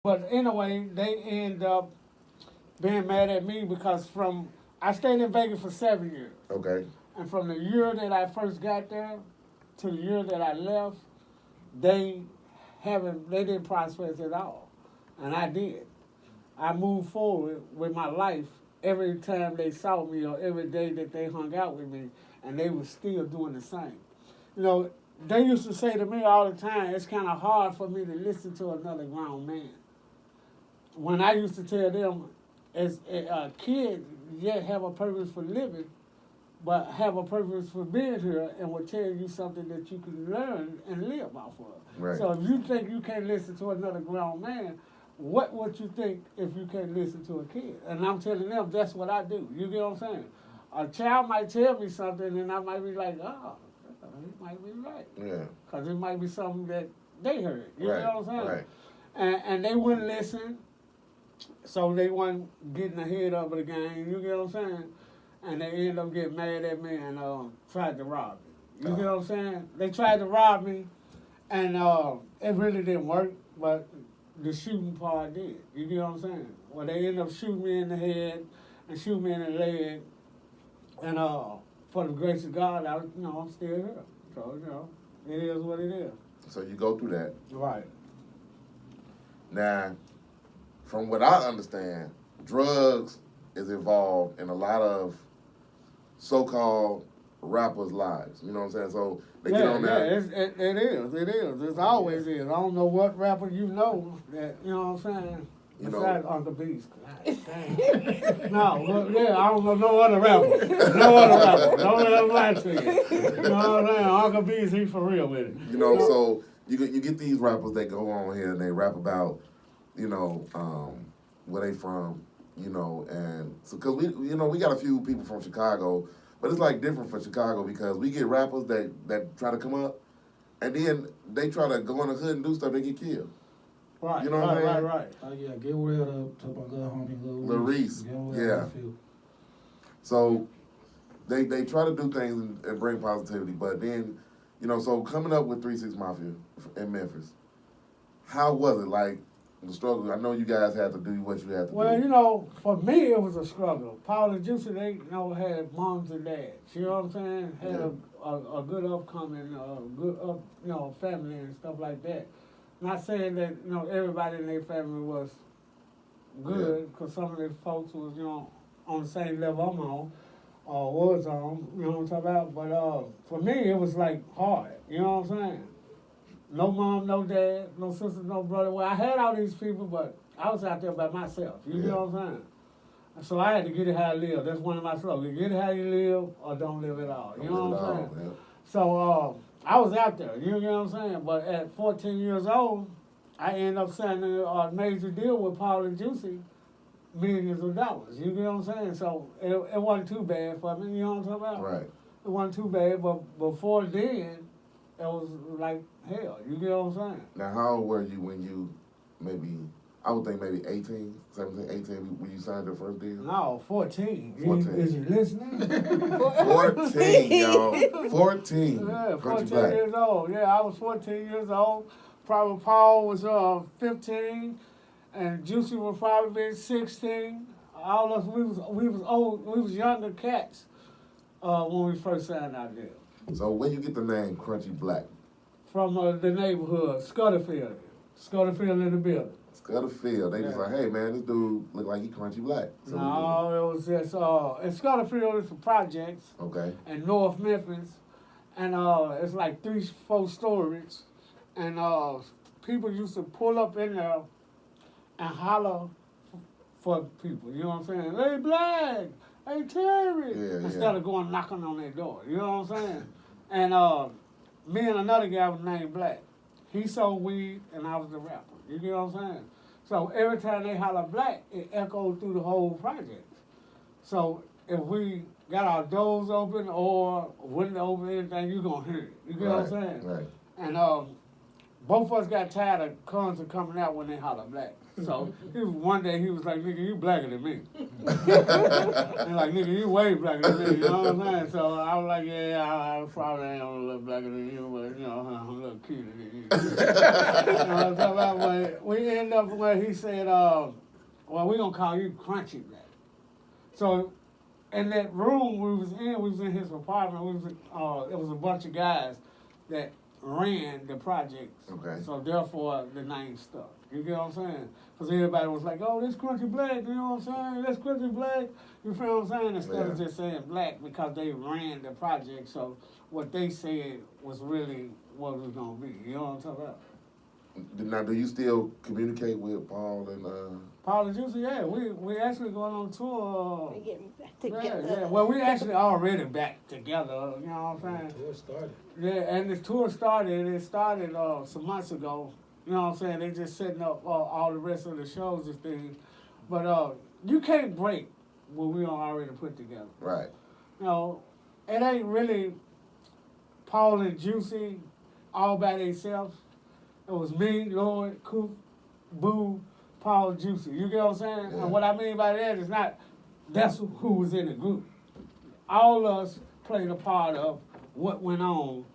But anyway, they end up being mad at me because from I stayed in Vegas for 7 years, Okay. and from the year that I first got there to the year that I left, they they didn't process at all, and I did. I moved forward with my life every time they saw me or every day that they hung out with me, and they were still doing the same. You know, they used to say to me all the time, it's kind of hard for me to listen to another grown man. When I used to tell them, as a kid, yet have a purpose for living, but have a purpose for being here, and will tell you something that you can learn and live off of. Right. So if you think you can't listen to another grown man, what would you think if you can't listen to a kid? And I'm telling them that's what I do. You get what I'm saying? A child might tell me something, and I might be like, oh, he might be right. Yeah. Because it might be something that they heard. You Right. know what I'm saying? Right. And they wouldn't listen, so they wasn't getting ahead of the game. You get what I'm saying? And they ended up getting mad at me and tried to rob me. You get what I'm saying? They tried to rob me, and it really didn't work, but the shooting part did. You get what I'm saying? Well, they ended up shooting me in the head and shooting me in the leg, and for the grace of God, I'm still here. So, it is what it is. So you go through that. Right. Now, from what I understand, drugs is involved in a lot of so-called rappers' lives. You know what I'm saying? So they get on there. It is. It is. It always is. I don't know what rapper you know that, you know what I'm saying? Besides Uncle Beast. No, but yeah, I don't know no other rapper. No other rapper. Don't let him lie to you. You know what I'm saying? Uncle Beast, he for real with it. So you get these rappers that go on here and they rap about, where they from, and so because we got a few people from Chicago, but it's like different for Chicago because we get rappers that try to come up, and then they try to go in the hood and do stuff, they get killed. Right, you know what I'm saying? Right. Oh yeah, get rid of my good homie Lil Reese. Yeah. So they try to do things and bring positivity, but then, so coming up with 3 6 Mafia in Memphis, how was it like the struggle? I know you guys had to do what you had to do. Well, for me it was a struggle. Paul and Juicy, they had moms and dads. You know what I'm saying? Had a good upcoming, good family and stuff like that. Not saying that everybody in their family was good, because some of their folks was on the same level I'm on, or was on. You know what I'm talking about? But for me, it was like hard. You know what I'm saying? No mom, no dad, no sister, no brother. Well, I had all these people, but I was out there by myself. You know what I'm saying? So I had to get it how I live. That's one of my slogans. Get it how you live, or don't live at all. You know what I'm saying? Yeah. So I was out there. You know what I'm saying? But at 14 years old, I ended up signing a major deal with Paul and Juicy, millions of dollars. You know what I'm saying? So it wasn't too bad for me. You know what I'm talking about? Right. It wasn't too bad, but before then, it was like hell. You get what I'm saying? Now, how old were you when you I would think maybe 18, 17, 18 when you signed your first deal? No, 14. 14. Is you listening? 14, y'all. 14. Yeah, 14 Black. years old. Yeah, I was 14 years old. Probably Paul was 15, and Juicy was probably 16. All of us, we was old. We was younger cats when we first signed our deal. So where you get the name Crunchy Black? From the neighborhood, Scudderfield. Scudderfield in the building. Scudderfield. They just like, hey man, this dude look like he Crunchy Black. So No, it was just and Scudderfield is some projects. Okay. In North Memphis, and it's like 3-4 stories, and people used to pull up in there and holler for people. You know what I'm saying? Hey, Black. Hey, Terry. Yeah, Instead of going knocking on their door. You know what I'm saying? And me and another guy was named Black. He sold weed, and I was the rapper. You know what I'm saying? So every time they holler Black, it echoed through the whole project. So if we got our doors open or window open, anything, you gonna hear it. You get what I'm saying? Right. And both of us got tired of country coming out when they holler black. So one day he was like, nigga, you blacker than me. And like, nigga, you way blacker than me, you know what I'm saying? So I was like, yeah, I probably am a little blacker than you, but, you know, I'm a little cuter than you. You know what I'm talking about? When we end up where he said, well, we gonna call you Crunchy Black. So in that room we was in his apartment, it was a bunch of guys that ran the projects. Okay. So therefore the name stuck. You get what I'm saying? Because everybody was like, oh, this Crunchy Black, you know what I'm saying? That's Crunchy Black. You feel what I'm saying? Instead of just saying black, because they ran the project. So what they said was really what it was going to be. You know what I'm talking about? Now, do you still communicate with Paul and Paul and Juicy, yeah. We actually going on tour. We're getting back together. Yeah. Well, we actually already back together. You know what I'm saying? The tour started. Yeah, and the tour started. It started some months ago. You know what I'm saying? They just setting up all the rest of the shows and things. But you can't break what we already put together. right? You know, it ain't really Paul and Juicy all by themselves. It was me, Lloyd, Coop, Boo, Paul, Juicy. You get what I'm saying? Yeah. And what I mean by that is not that's who was in the group. All of us played a part of what went on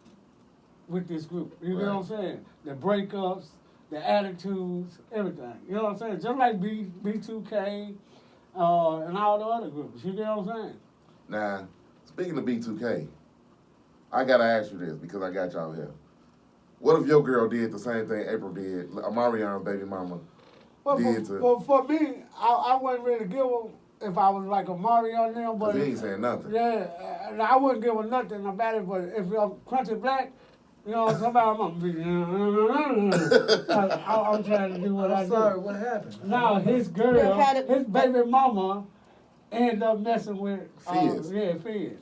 with this group. You get what I'm saying? The breakups, the attitudes, everything. You know what I'm saying? Just like B2K and all the other groups. You get what I'm saying? Now, speaking of B2K, I gotta ask you this because I got y'all here. What if your girl did the same thing April did, Amarion's baby mama did to? Well, for me, I wouldn't really give her if I was like a Mario now, but he ain't saying nothing. yeah, I wouldn't give her nothing about it. But if you're Crunchy Black, you know, somebody I'm gonna be. I'm trying to do what I do. Sorry, what happened? Now his girl, his baby mama, ended up messing with Fizz. Fizz.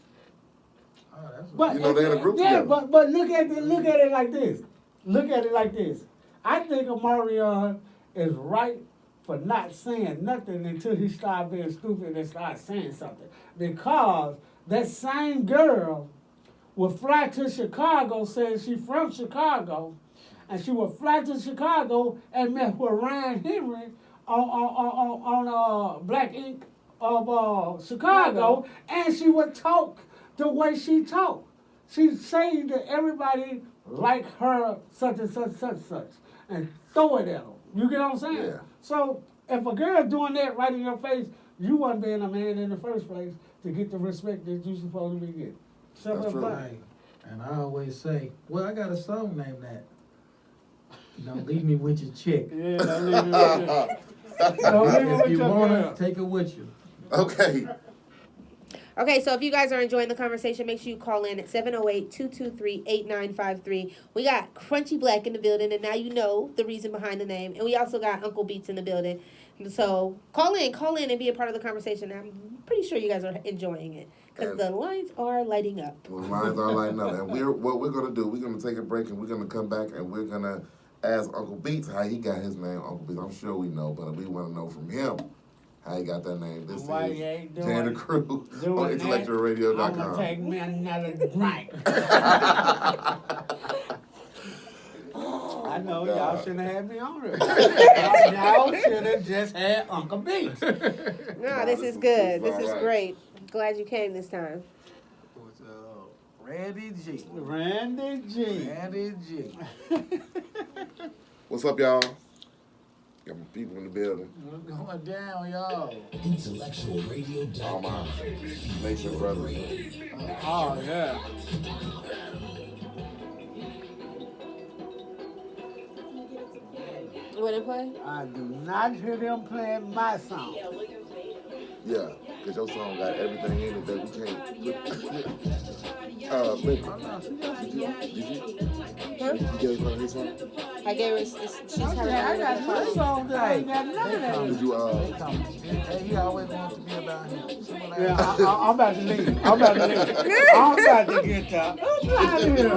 Oh, that's But You know, they in a group yeah, together. but look at it like this. Look at it like this. I think Omarion is right for not saying nothing until he started being stupid and started saying something. Because that same girl would fly to Chicago, saying she's from Chicago, and she would fly to Chicago and met with Ryan Henry on Black Ink of Chicago, and she would talk the way she talked. She'd say to everybody like her, such and such, such and such, and throw it at them. You get what I'm saying? Yeah. So if a girl doing that right in your face, you wasn't being a man in the first place to get the respect that you supposed to be getting. Simple That's as true. that. right. And I always say, well, I got a song named that. Don't leave me with your chick. Yeah, don't leave me with that. Don't leave me If with you your want girl. it, take it with you. Okay. Okay, so if you guys are enjoying the conversation, make sure you call in at 708-223-8953. We got Crunchy Black in the building, and now you know the reason behind the name. And we also got Uncle Beats in the building. So call in and be a part of the conversation. I'm pretty sure you guys are enjoying it because the lines are lighting up. Well, lines are lighting up. And what we're going to do, we're going to take a break and we're going to come back and we're going to ask Uncle Beats how he got his name, Uncle Beats. I'm sure we know, but we want to know from him how he got that name. This Why is you ain't Jay and the Crew on I'm gonna intellectualradio.com. take me another drink. I know y'all shouldn't have had me on there. Y'all should have just had Uncle Beats. No, this is good. This is all right. great. Glad you came this time. What's Randy G. Randy G. Randy G. What's up, y'all? Got my people in the building. What's going down, y'all? All intellectualradio.com. my nation brothers. Oh, yeah. You want to play? I do not hear them playing my song. Yeah, because your song got everything in it that we can't put. Baby, did you Huh? get her his song? I gave her, she's I got my song that I ain't got none of that. Did you, Hey, he always wants to be about him. Yeah, I'm about to leave. I'm about to get y'all. I'm out of here.